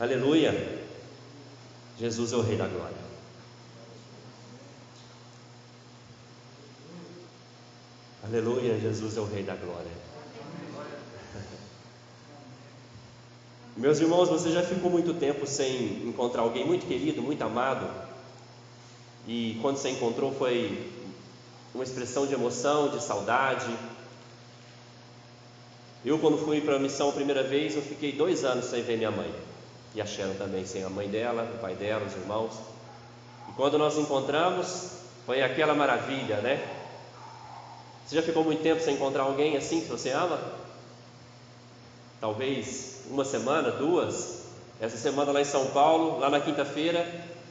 Aleluia! Jesus é o Rei da Glória. Aleluia, Jesus é o Rei da Glória. Meus irmãos, você já ficou muito tempo sem encontrar alguém muito querido, muito amado? E quando você encontrou foi uma expressão de emoção, de saudade? Eu, quando fui para a missão a primeira vez, eu fiquei 2 anos sem ver minha mãe. E a Sharon também, sem a mãe dela, o pai dela, os irmãos. E quando nós encontramos, foi aquela maravilha, né? Você já ficou muito tempo sem encontrar alguém assim que você ama? Talvez 1 semana, 2. Essa semana lá em São Paulo, lá na quinta-feira,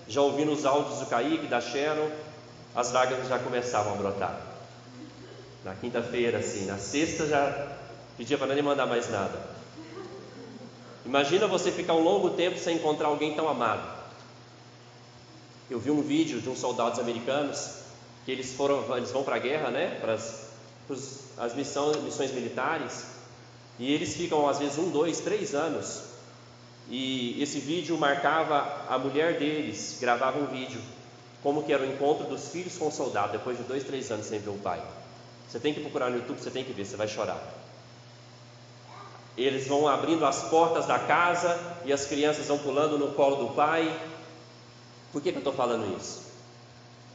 já ouvindo os áudios do Kaique, da Sharon, as lágrimas já começavam a brotar. Na quinta-feira, assim, na sexta já pedia para não lhe mandar mais nada. Imagina você ficar um longo tempo sem encontrar alguém tão amado. Eu vi um vídeo de uns soldados americanos que eles vão para a guerra, né? Para as missões militares, e eles ficam às vezes 1, 2, 3 anos. E esse vídeo marcava a mulher deles, gravava um vídeo como que era o encontro dos filhos com o soldado depois de 2, 3 anos sem ver o pai. Você tem que procurar no YouTube, você tem que ver, você vai chorar. Eles vão abrindo as portas da casa e as crianças vão pulando no colo do pai. Por que eu estou falando isso?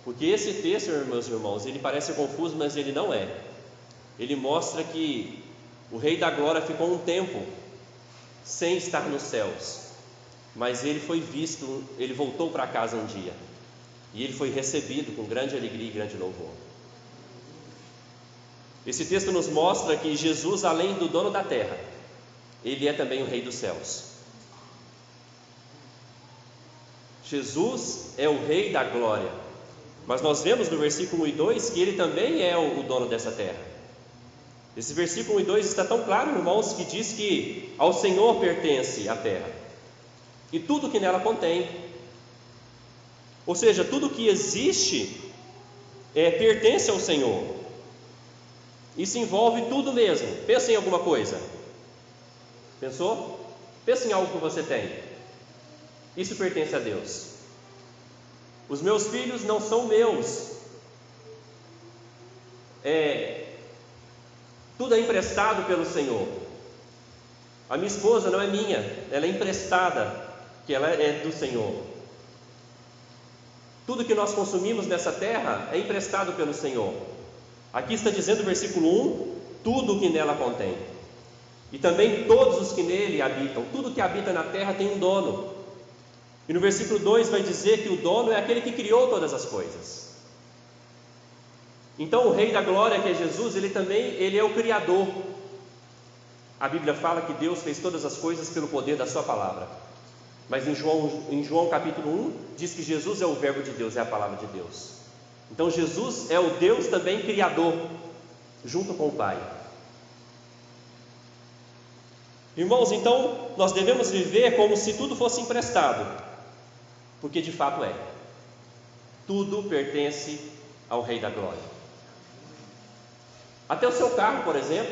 Porque esse texto, meus irmãos, ele parece confuso, mas ele não é. Ele mostra que o Rei da Glória ficou um tempo sem estar nos céus, mas ele foi visto, ele voltou para casa um dia, e ele foi recebido com grande alegria e grande louvor. Esse texto nos mostra que Jesus, além do dono da terra, ele é também o Rei dos céus. Jesus é o Rei da Glória, mas nós vemos no versículo 1 e 2 que ele também é o dono dessa terra. Esse versículo 1 e 2 está tão claro, irmãos, que diz que ao Senhor pertence a terra e tudo que nela contém. Ou seja, tudo que existe pertence ao Senhor. Isso envolve tudo mesmo. Pensa em alguma coisa. Pensou? Pensa em algo que você tem. Isso pertence a Deus. Os meus filhos não são meus. Tudo é emprestado pelo Senhor. A minha esposa não é minha, ela é emprestada, que ela é do Senhor. Tudo que nós consumimos nessa terra é emprestado pelo Senhor. Aqui está dizendo o versículo 1, tudo o que nela contém. E também todos os que nele habitam. Tudo que habita na terra tem um dono. E no versículo 2 vai dizer que o dono é aquele que criou todas as coisas. Então o Rei da Glória, que é Jesus, ele é o Criador. A Bíblia fala que Deus fez todas as coisas pelo poder da sua palavra. Mas em João capítulo 1, diz que Jesus é o verbo de Deus, é a palavra de Deus. Então Jesus é o Deus também Criador, junto com o Pai. Irmãos, então nós devemos viver como se tudo fosse emprestado, porque de fato é. Tudo pertence ao Rei da Glória. Até o seu carro, por exemplo,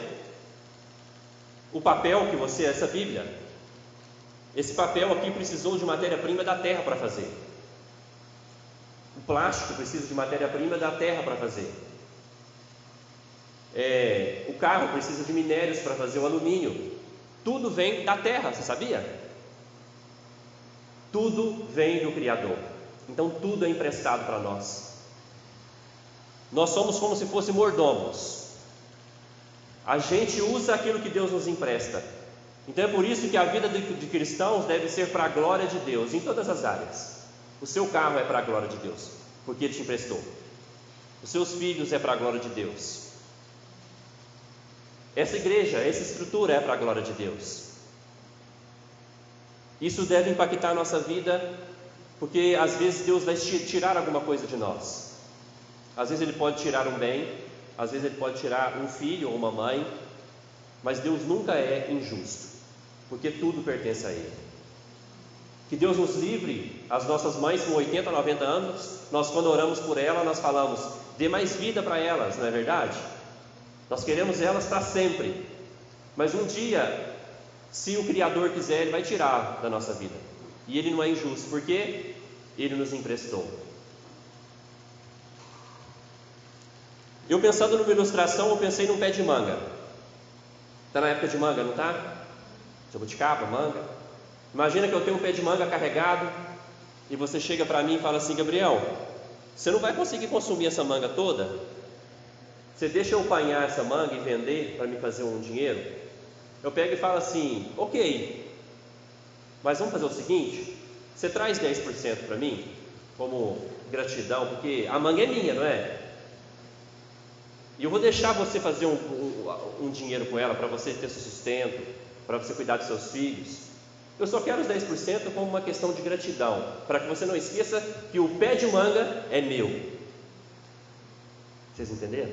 o papel que você, essa Bíblia, esse papel aqui precisou de matéria-prima da terra para fazer. O plástico precisa de matéria-prima da terra para fazer. O carro precisa de minérios para fazer o alumínio. Tudo vem da terra, você sabia? Tudo vem do Criador. Então tudo é emprestado para nós. Nós somos como se fossem mordomos. A gente usa aquilo que Deus nos empresta. Então é por isso que a vida de cristãos deve ser para a glória de Deus, em todas as áreas. O seu carro é para a glória de Deus, porque Ele te emprestou. Os seus filhos é para a glória de Deus. Essa igreja, essa estrutura é para a glória de Deus. Isso deve impactar a nossa vida, porque às vezes Deus vai tirar alguma coisa de nós. Às vezes Ele pode tirar um bem, às vezes Ele pode tirar um filho ou uma mãe, mas Deus nunca é injusto, porque tudo pertence a Ele. Que Deus nos livre. As nossas mães com 80, 90 anos, nós quando oramos por ela, nós falamos, dê mais vida para elas, não é verdade? Nós queremos elas para sempre, mas um dia, Se o Criador quiser, Ele vai tirar da nossa vida. E Ele não é injusto, porque Ele nos emprestou. Eu pensando numa ilustração, eu pensei num pé de manga. Está na época de manga, não está? Jabuticaba, manga. Imagina que eu tenho um pé de manga carregado e você chega para mim e fala assim: Gabriel, você não vai conseguir consumir essa manga toda? Você deixa eu apanhar essa manga e vender para me fazer um dinheiro? Eu pego e falo assim: ok, mas vamos fazer o seguinte, você traz 10% para mim, como gratidão, porque a manga é minha, não é? E eu vou deixar você fazer um dinheiro com ela, para você ter sustento, para você cuidar dos seus filhos. Eu só quero os 10% como uma questão de gratidão, para que você não esqueça que o pé de manga é meu. Vocês entenderam?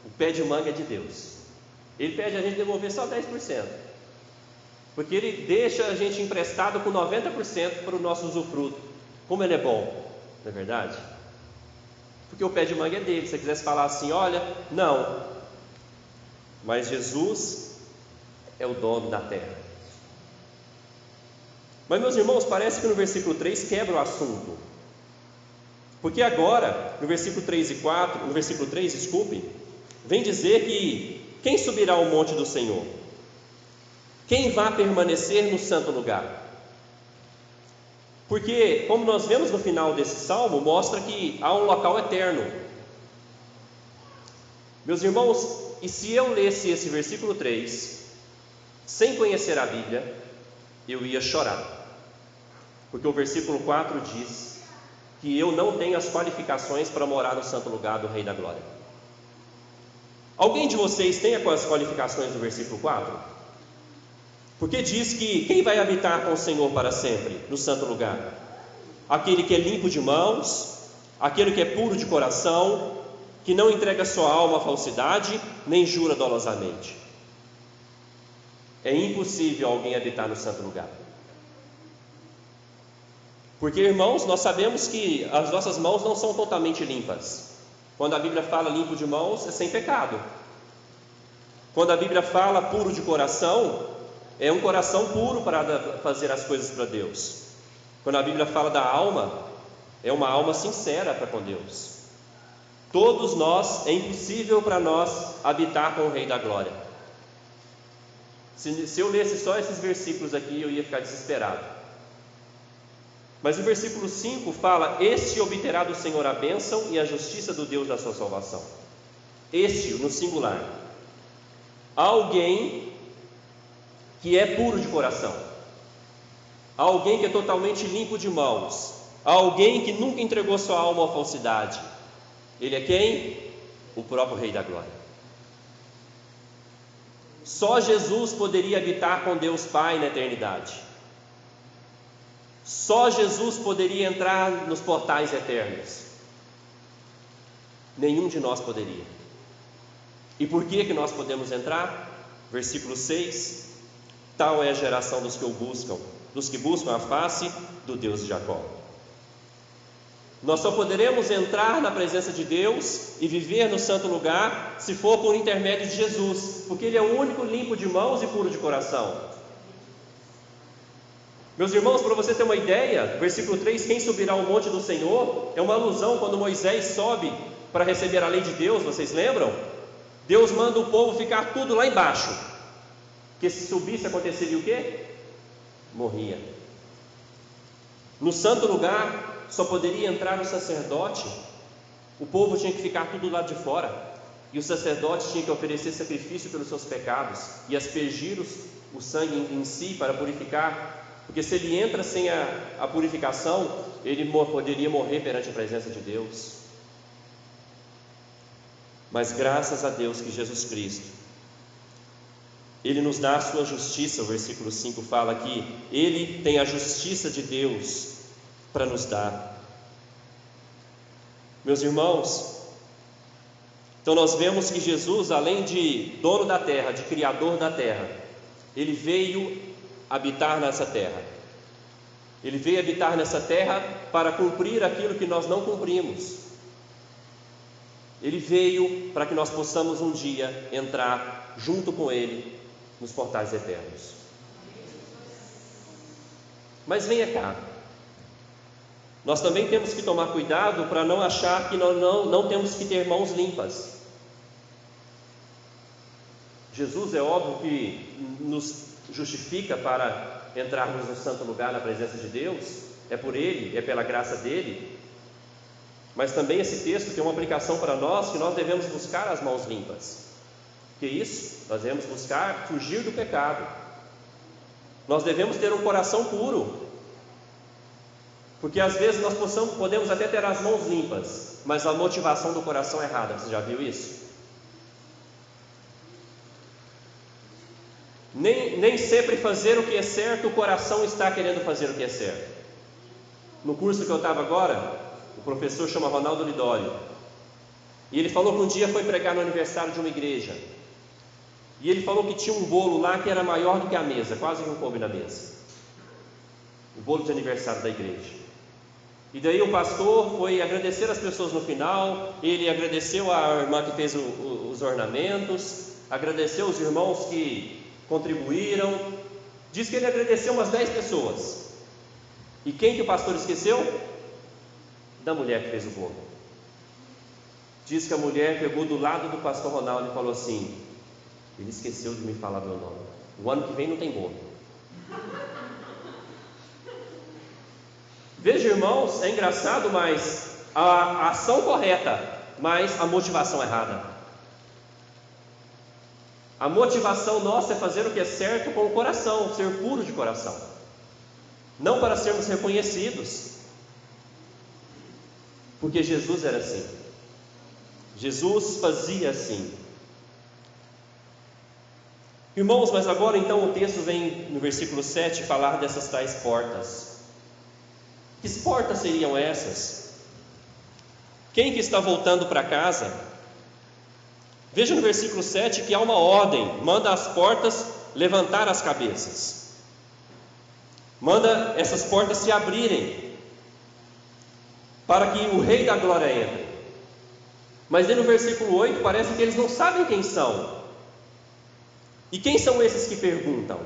O pé de manga é de Deus. Ele pede a gente devolver só 10%, porque Ele deixa a gente emprestado com 90% para o nosso usufruto. Como Ele é bom, não é verdade? Porque o pé de manga é dele. Se você quisesse falar assim: olha, não, mas Jesus é o dono da terra. Mas, meus irmãos, parece que no versículo 3 quebra o assunto, porque agora, no versículo 3 e 4, no versículo 3, desculpe, vem dizer que quem subirá ao monte do Senhor? Quem vai permanecer no santo lugar? Porque, como nós vemos no final desse salmo, mostra que há um local eterno. Meus irmãos, e se eu lesse esse versículo 3, sem conhecer a Bíblia, eu ia chorar. Porque o versículo 4 diz que eu não tenho as qualificações para morar no santo lugar do Rei da Glória. Alguém de vocês tem as qualificações do versículo 4? Porque diz que quem vai habitar com o Senhor para sempre no santo lugar? Aquele que é limpo de mãos, aquele que é puro de coração, que não entrega sua alma à falsidade, nem jura dolosamente. É impossível alguém habitar no santo lugar. Porque, irmãos, nós sabemos que as nossas mãos não são totalmente limpas. Quando a Bíblia fala limpo de mãos, é sem pecado. Quando a Bíblia fala puro de coração, é um coração puro para fazer as coisas para Deus. Quando a Bíblia fala da alma, é uma alma sincera para com Deus. Todos nós, é impossível para nós habitar com o Rei da Glória. Se eu lesse só esses versículos aqui, eu ia ficar desesperado. Mas o versículo 5 fala: este obterá do Senhor a bênção e a justiça do Deus da sua salvação. Este, no singular. Alguém que é puro de coração, alguém que é totalmente limpo de mãos, alguém que nunca entregou sua alma à falsidade. Ele é quem? O próprio Rei da Glória. Só Jesus poderia habitar com Deus Pai na eternidade. Só Jesus poderia entrar nos portais eternos. Nenhum de nós poderia. E por que nós podemos entrar? Versículo 6: tal é a geração dos que buscam a face do Deus de Jacó. Nós só poderemos entrar na presença de Deus e viver no santo lugar se for por intermédio de Jesus, porque Ele é o único limpo de mãos e puro de coração. Meus irmãos, para você ter uma ideia, versículo 3, quem subirá ao monte do Senhor, é uma alusão quando Moisés sobe para receber a lei de Deus, vocês lembram? Deus manda o povo ficar tudo lá embaixo, porque se subisse aconteceria o quê? Morria. No santo lugar só poderia entrar o sacerdote, o povo tinha que ficar tudo lá de fora, e o sacerdote tinha que oferecer sacrifício pelos seus pecados e aspergir o sangue em si para purificar. Porque se ele entra sem a purificação, ele poderia morrer perante a presença de Deus. Mas graças a Deus que Jesus Cristo, Ele nos dá a sua justiça. O versículo 5 fala que Ele tem a justiça de Deus para nos dar. Meus irmãos, então nós vemos que Jesus, além de dono da terra, de criador da terra, Ele veio habitar nessa terra. Ele veio habitar nessa terra para cumprir aquilo que nós não cumprimos. Ele veio para que nós possamos um dia entrar junto com Ele nos portais eternos. Mas venha cá, nós também temos que tomar cuidado para não achar que nós não temos que ter mãos limpas. Jesus é óbvio que nos justifica para entrarmos no santo lugar, na presença de Deus, é por Ele, é pela graça dEle, mas também esse texto tem uma aplicação para nós, que nós devemos buscar as mãos limpas. Que isso? Nós devemos buscar fugir do pecado, nós devemos ter um coração puro, porque às vezes nós podemos até ter as mãos limpas, mas a motivação do coração é errada. Você já viu isso? Nem sempre fazer o que é certo, o coração está querendo fazer o que é certo. No curso que eu estava agora, o professor chama Ronaldo Lidório, e ele falou que um dia foi pregar no aniversário de uma igreja, e ele falou que tinha um bolo lá que era maior do que a mesa, quase não coube na mesa, o bolo de aniversário da igreja. E daí o pastor foi agradecer as pessoas no final, ele agradeceu a irmã que fez os ornamentos, agradeceu os irmãos que contribuíram, diz que ele agradeceu umas 10 pessoas. E quem que o pastor esqueceu? Da mulher que fez o bolo. Diz que a mulher pegou do lado do pastor Ronaldo e falou assim: ele esqueceu de me falar meu nome, o ano que vem não tem bolo. Veja, irmãos, é engraçado, mas a ação correta, mas a motivação errada. A motivação nossa é fazer o que é certo com o coração, ser puro de coração, não para sermos reconhecidos, porque Jesus era assim, Jesus fazia assim. Irmãos, mas agora então o texto vem no versículo 7 falar dessas tais portas. Que portas seriam essas? Quem que está voltando para casa? Veja no versículo 7 que há uma ordem: manda as portas levantar as cabeças, manda essas portas se abrirem, para que o Rei da Glória entre. Mas aí no versículo 8 parece que eles não sabem quem são. E quem são esses que perguntam?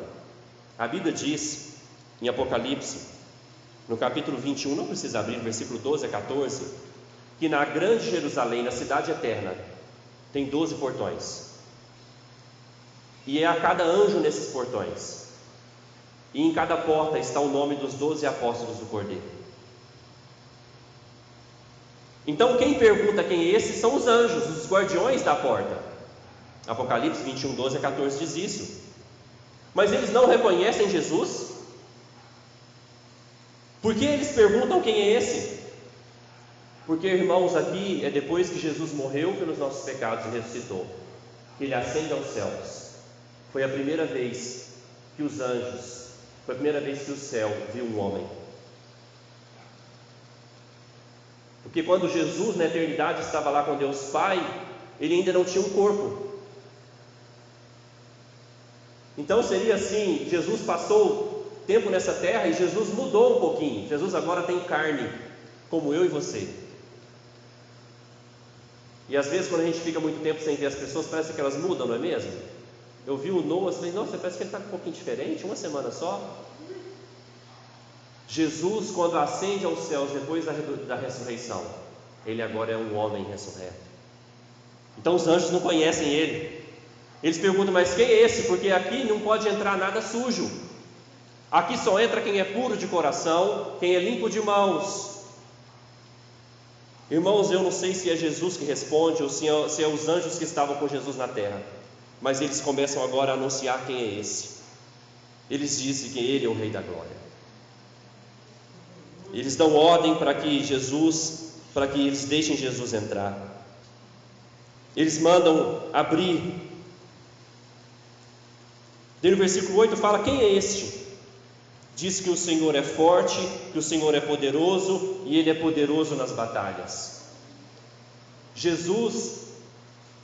A Bíblia diz em Apocalipse, no capítulo 21, não precisa abrir, versículo 12 a 14, que na grande Jerusalém, na cidade eterna, tem 12 portões, e é a cada anjo nesses portões, e em cada porta está o nome dos 12 apóstolos do Cordeiro. Então quem pergunta quem é esse são os anjos, os guardiões da porta. Apocalipse 21, 12 a 14 diz isso. Mas eles não reconhecem Jesus? Por que eles perguntam quem é esse? Porque, irmãos, aqui é depois que Jesus morreu pelos nossos pecados e ressuscitou, que Ele ascende aos céus. Foi a primeira vez que os anjos, foi a primeira vez que o céu viu um homem. Porque quando Jesus na eternidade estava lá com Deus Pai, Ele ainda não tinha um corpo. Então seria assim: Jesus passou tempo nessa terra e Jesus mudou um pouquinho. Jesus agora tem carne, como eu e você. E às vezes quando a gente fica muito tempo sem ver as pessoas, parece que elas mudam, não é mesmo? Eu vi o Noah e falei: nossa, parece que ele está um pouquinho diferente, uma semana só. Jesus, quando ascende aos céus depois da ressurreição, Ele agora é um homem ressurreto. Então os anjos não conhecem Ele. Eles perguntam: mas quem é esse? Porque aqui não pode entrar nada sujo. Aqui só entra quem é puro de coração, quem é limpo de mãos. Irmãos, eu não sei se é Jesus que responde ou se é os anjos que estavam com Jesus na terra, mas eles começam agora a anunciar quem é esse. Eles dizem que Ele é o Rei da Glória. Eles dão ordem para que eles deixem Jesus entrar. Eles mandam abrir. Daí no versículo 8 fala: quem é este? Diz que o Senhor é forte, que o Senhor é poderoso, e Ele é poderoso nas batalhas. Jesus,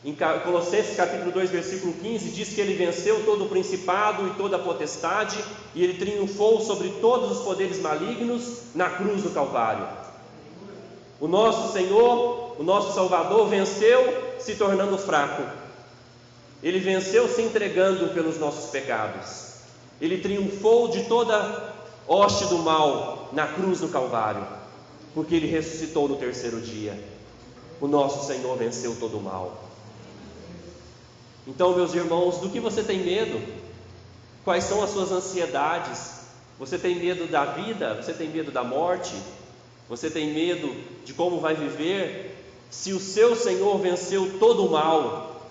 em Colossenses capítulo 2, versículo 15, diz que Ele venceu todo o principado e toda a potestade, e Ele triunfou sobre todos os poderes malignos na cruz do Calvário. O nosso Senhor, o nosso Salvador, venceu se tornando fraco. Ele venceu se entregando pelos nossos pecados. Ele triunfou de toda hoste do mal, na cruz do Calvário, porque Ele ressuscitou no terceiro dia. O nosso Senhor venceu todo o mal. Então, meus irmãos, do que você tem medo? Quais são as suas ansiedades? Você tem medo da vida? Você tem medo da morte? Você tem medo de como vai viver? Se o seu Senhor venceu todo o mal,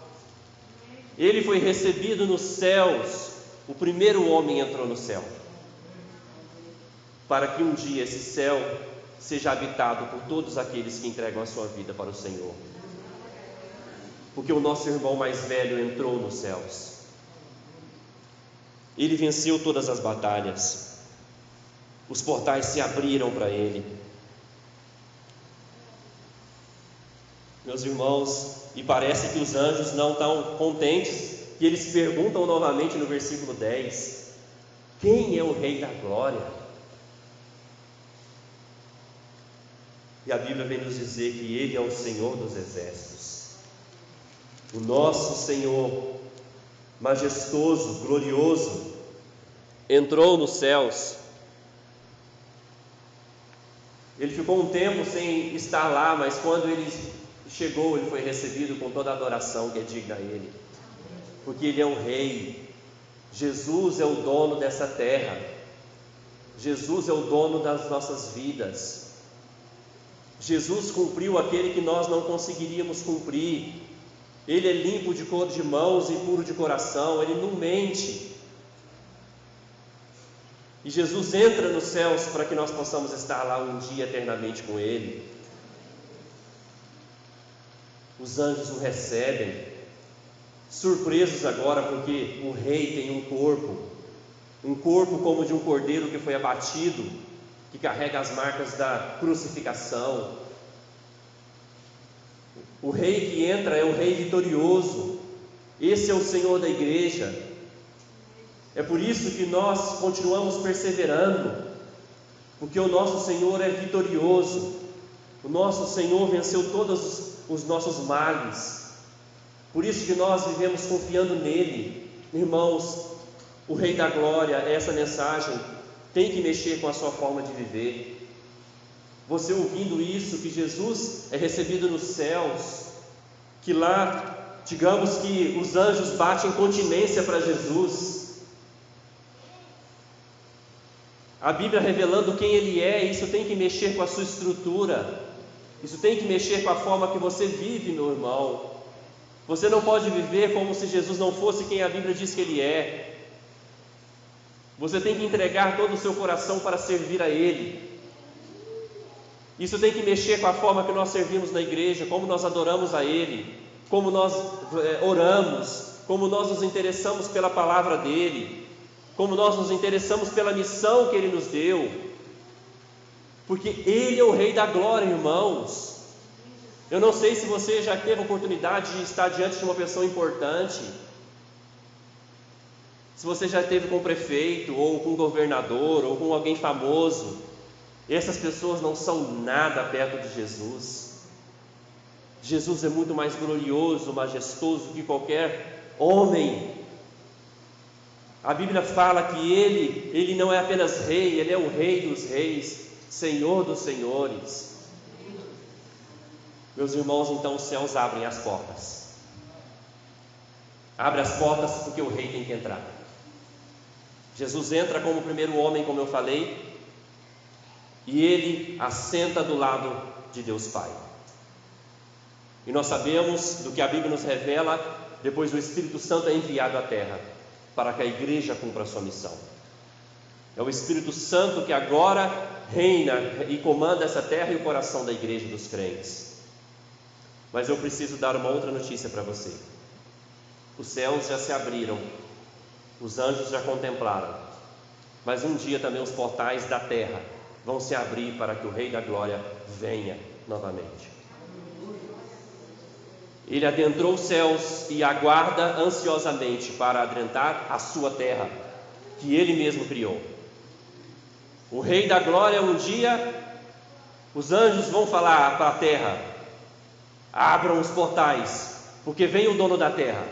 Ele foi recebido nos céus, o primeiro homem entrou no céu, para que um dia esse céu seja habitado por todos aqueles que entregam a sua vida para o Senhor. Porque o nosso irmão mais velho entrou nos céus. Ele venceu todas as batalhas. Os portais se abriram para ele. Meus irmãos, e parece que os anjos não estão contentes, que eles perguntam novamente no versículo 10: quem é o Rei da Glória? E a Bíblia vem nos dizer que Ele é o Senhor dos Exércitos. O nosso Senhor, majestoso, glorioso, entrou nos céus. Ele ficou um tempo sem estar lá, mas quando Ele chegou, Ele foi recebido com toda a adoração que é digna a Ele, porque Ele é o Rei. Jesus é o dono dessa terra. Jesus é o dono das nossas vidas. Jesus cumpriu aquele que nós não conseguiríamos cumprir. Ele é limpo de cor de mãos e puro de coração. Ele não mente. E Jesus entra nos céus para que nós possamos estar lá um dia eternamente com Ele. Os anjos o recebem, surpresos agora, porque o Rei tem um corpo como de um cordeiro que foi abatido, que carrega as marcas da crucificação. O Rei que entra é o Rei vitorioso. Esse é o Senhor da igreja. É por isso que nós continuamos perseverando, porque o nosso Senhor é vitorioso. O nosso Senhor venceu todos os nossos males. Por isso que nós vivemos confiando nele. Irmãos, o Rei da Glória, essa mensagem tem que mexer com a sua forma de viver. Você ouvindo isso, que Jesus é recebido nos céus, que lá, digamos que os anjos batem continência para Jesus. A Bíblia revelando quem Ele é, isso tem que mexer com a sua estrutura. Isso tem que mexer com a forma que você vive, meu irmão. Você não pode viver como se Jesus não fosse quem a Bíblia diz que Ele é. Você tem que entregar todo o seu coração para servir a Ele. Isso tem que mexer com a forma que nós servimos na igreja, como nós adoramos a Ele, como nós oramos, como nós nos interessamos pela palavra dEle, como nós nos interessamos pela missão que Ele nos deu. Porque Ele é o Rei da Glória, irmãos. Eu não sei se você já teve a oportunidade de estar diante de uma pessoa importante, se você já esteve com o prefeito, ou com o governador, ou com alguém famoso. Essas pessoas não são nada perto de Jesus. Jesus é muito mais glorioso, majestoso que qualquer homem. A Bíblia fala que Ele não é apenas Rei, Ele é o Rei dos reis, Senhor dos senhores. Meus irmãos, então os céus abrem as portas. Abre as portas porque o Rei tem que entrar. Jesus entra como o primeiro homem, como eu falei, e Ele assenta do lado de Deus Pai. E nós sabemos do que a Bíblia nos revela, depois o Espírito Santo é enviado à terra, para que a igreja cumpra a sua missão. É o Espírito Santo que agora reina e comanda essa terra e o coração da igreja dos crentes. Mas eu preciso dar uma outra notícia para você. Os céus já se abriram, os anjos já contemplaram, mas um dia também os portais da terra vão se abrir para que o Rei da Glória venha novamente. Ele adentrou os céus e aguarda ansiosamente para adentrar a sua terra, que Ele mesmo criou. O Rei da Glória, um dia, os anjos vão falar para a terra: abram os portais, porque vem o dono da terra.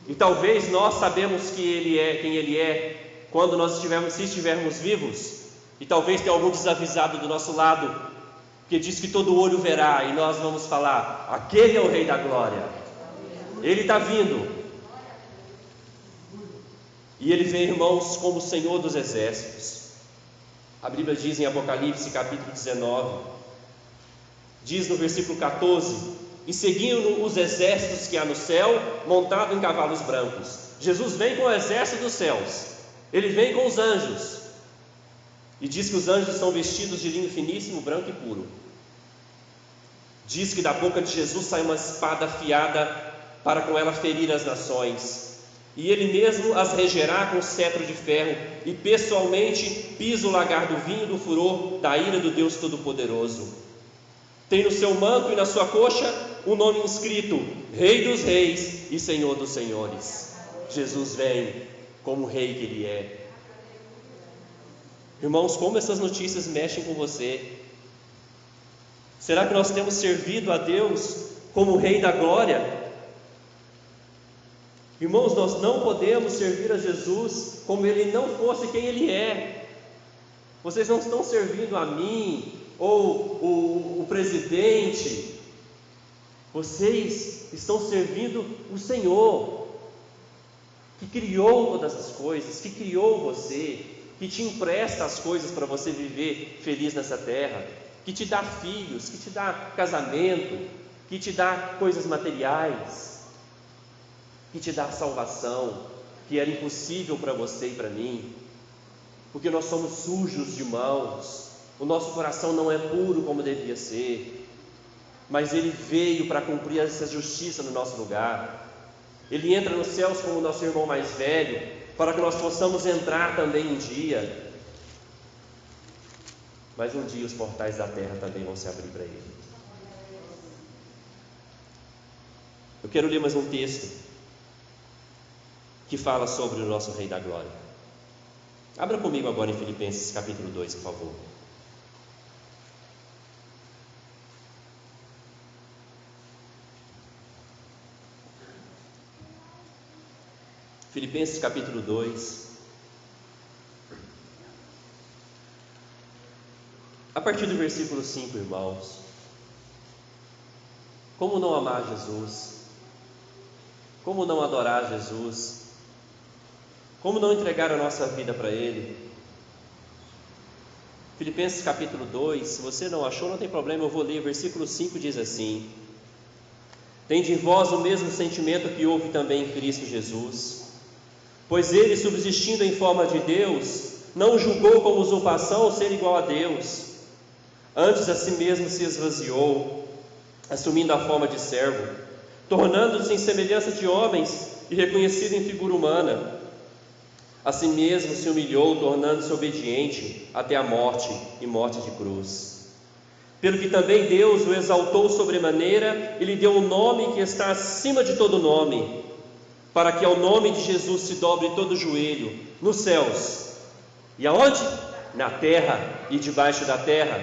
E talvez nós sabemos que Ele é quem Ele é quando nós estivermos vivos, e talvez tenha algum desavisado do nosso lado, que diz que todo olho verá, e nós vamos falar: aquele é o Rei da Glória, Ele está vindo. E Ele vem, irmãos, como o Senhor dos Exércitos. A Bíblia diz em Apocalipse capítulo 19, diz no versículo 14: e seguiam os exércitos que há no céu, montado em cavalos brancos. Jesus vem com o exército dos céus, Ele vem com os anjos, e diz que os anjos são vestidos de linho finíssimo, branco e puro. Diz que da boca de Jesus sai uma espada afiada para com ela ferir as nações, e Ele mesmo as regerá com cetro de ferro, e pessoalmente pisa o lagar do vinho do furor da ira do Deus Todo-Poderoso. Tem no seu manto e na sua coxa um nome inscrito: Rei dos Reis e Senhor dos Senhores. Jesus vem como Rei que Ele é. Irmãos, como essas notícias mexem com você? Será que nós temos servido a Deus como Rei da Glória? Irmãos, nós não podemos servir a Jesus como Ele não fosse quem Ele é. Vocês não estão servindo a mim ou o presidente, vocês estão servindo o Senhor, que criou todas as coisas, que criou você, que te empresta as coisas para você viver feliz nessa terra, que te dá filhos, que te dá casamento, que te dá coisas materiais, que te dá salvação, que era impossível para você e para mim, porque nós somos sujos de mãos, o nosso coração não é puro como devia ser, mas Ele veio para cumprir essa justiça no nosso lugar. Ele entra nos céus como nosso irmão mais velho, para que nós possamos entrar também um dia. Mas um dia os portais da terra também vão se abrir para Ele. Eu quero ler mais um texto que fala sobre o nosso Rei da Glória. Abra comigo agora em Filipenses capítulo 2, por favor. Filipenses capítulo 2, a partir do versículo 5, irmãos. Como não amar Jesus? Como não adorar Jesus? Como não entregar a nossa vida para Ele? Filipenses capítulo 2, se você não achou, não tem problema, eu vou ler. Versículo 5 diz assim: tende em vós o mesmo sentimento que houve também em Cristo Jesus, pois Ele, subsistindo em forma de Deus, não julgou como usurpação ser igual a Deus, antes a si mesmo se esvaziou, assumindo a forma de servo, tornando-se em semelhança de homens e reconhecido em figura humana. A si mesmo se humilhou, tornando-se obediente até a morte e morte de cruz. Pelo que também Deus o exaltou sobremaneira e lhe deu um nome que está acima de todo nome, para que ao nome de Jesus se dobre todo o joelho, nos céus, e aonde? Na terra e debaixo da terra,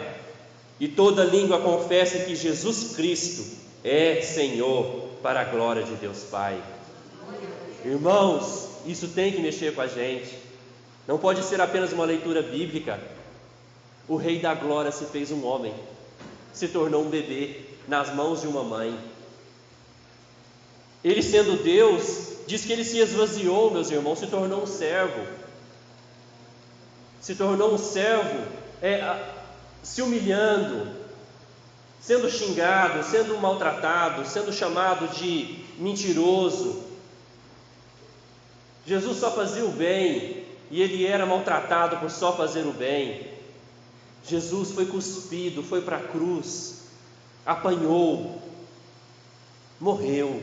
e toda língua confesse que Jesus Cristo é Senhor, para a glória de Deus Pai. Irmãos, isso tem que mexer com a gente, não pode ser apenas uma leitura bíblica. O Rei da Glória se fez um homem, se tornou um bebê nas mãos de uma mãe. Ele, sendo Deus, diz que Ele se esvaziou, meus irmãos, se tornou um servo. Se tornou um servo, se humilhando, sendo xingado, sendo maltratado, sendo chamado de mentiroso. Jesus só fazia o bem, e Ele era maltratado por só fazer o bem. Jesus foi cuspido, foi para a cruz, apanhou, morreu.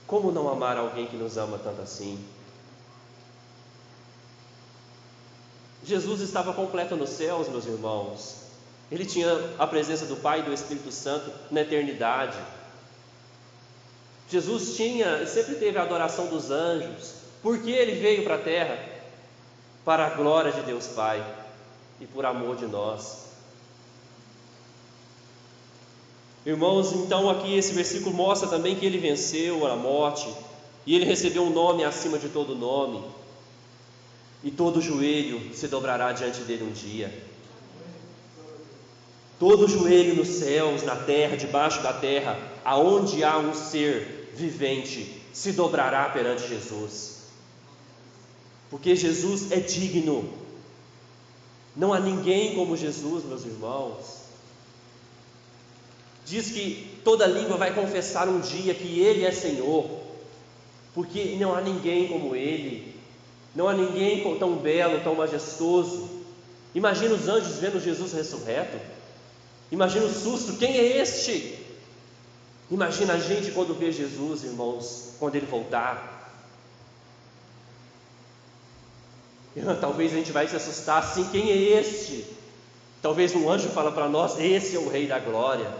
Como não amar alguém que nos ama tanto assim? Jesus estava completo nos céus, meus irmãos. Ele tinha a presença do Pai e do Espírito Santo na eternidade. Jesus sempre teve a adoração dos anjos. Por que Ele veio para a terra? Para a glória de Deus Pai e por amor de nós. Irmãos, então aqui esse versículo mostra também que Ele venceu a morte e Ele recebeu um nome acima de todo nome. e todo joelho se dobrará diante dele um dia. Todo joelho nos céus, na terra, debaixo da terra, aonde há um ser vivente, se dobrará perante Jesus. Porque Jesus é digno. Não há ninguém como Jesus, meus irmãos. Diz que toda língua vai confessar um dia que Ele é Senhor, porque não há ninguém como Ele. Não há ninguém tão belo, tão majestoso. Imagina os anjos vendo Jesus ressurreto. Imagina o susto, quem é este? Imagina a gente quando vê Jesus, irmãos, quando Ele voltar. Talvez a gente vai se assustar assim, quem é este? Talvez um anjo fala para nós, esse é o Rei da Glória,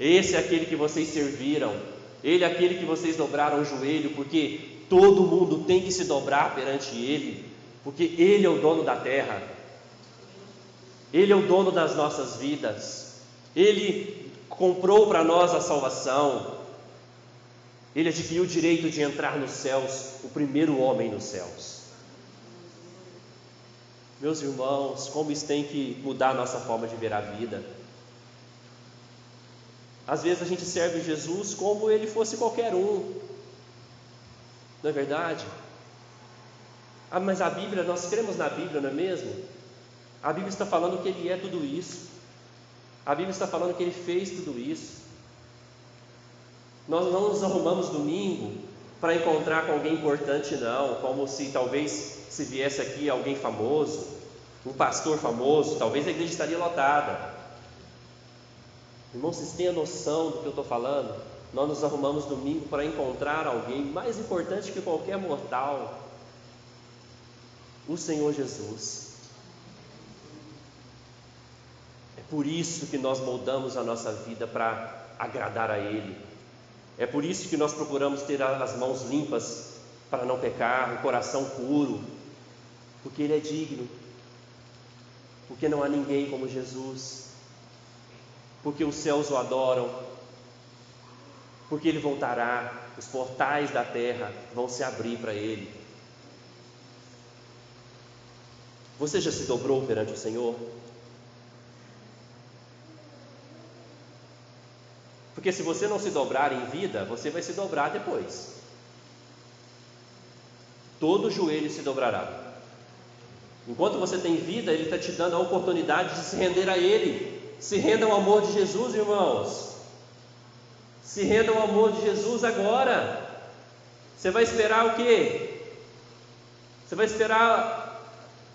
esse é aquele que vocês serviram, Ele é aquele que vocês dobraram o joelho, porque todo mundo tem que se dobrar perante Ele, porque Ele é o dono da terra, Ele é o dono das nossas vidas, Ele comprou para nós a salvação, Ele adquiriu o direito de entrar nos céus, o primeiro homem nos céus. Meus irmãos, como isso tem que mudar a nossa forma de ver a vida. Às vezes a gente serve Jesus como ele fosse qualquer um, não é verdade? Mas a Bíblia, nós cremos na Bíblia, não é mesmo? A Bíblia está falando que Ele é tudo isso, a Bíblia está falando que Ele fez tudo isso. Nós não nos arrumamos domingo para encontrar com alguém importante, não, como se talvez se viesse aqui alguém famoso, um pastor famoso, talvez a igreja estaria lotada. Irmãos, vocês têm a noção do que eu estou falando? Nós nos arrumamos domingo para encontrar alguém mais importante que qualquer mortal, o Senhor Jesus. É por isso que nós moldamos a nossa vida para agradar a Ele. É por isso que nós procuramos ter as mãos limpas para não pecar, o coração puro, porque Ele é digno, porque não há ninguém como Jesus, porque os céus o adoram, porque Ele voltará, os portais da terra vão se abrir para Ele. Você já se dobrou perante o Senhor? Porque se você não se dobrar em vida, você vai se dobrar depois. Todo joelho se dobrará. Enquanto você tem vida, Ele está te dando a oportunidade de se render a Ele. Se renda ao amor de Jesus, irmãos. Se renda ao amor de Jesus agora. Você vai esperar o quê? Você vai esperar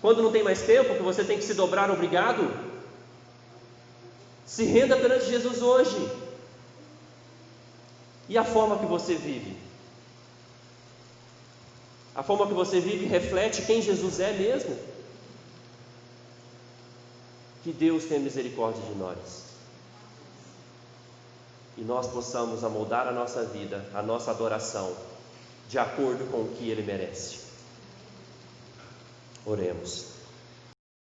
quando não tem mais tempo, que você tem que se dobrar obrigado? Se renda perante Jesus hoje. E a forma que você vive? A forma que você vive reflete quem Jesus é mesmo? Que Deus tenha misericórdia de nós. E nós possamos amoldar a nossa vida, a nossa adoração, de acordo com o que Ele merece. Oremos.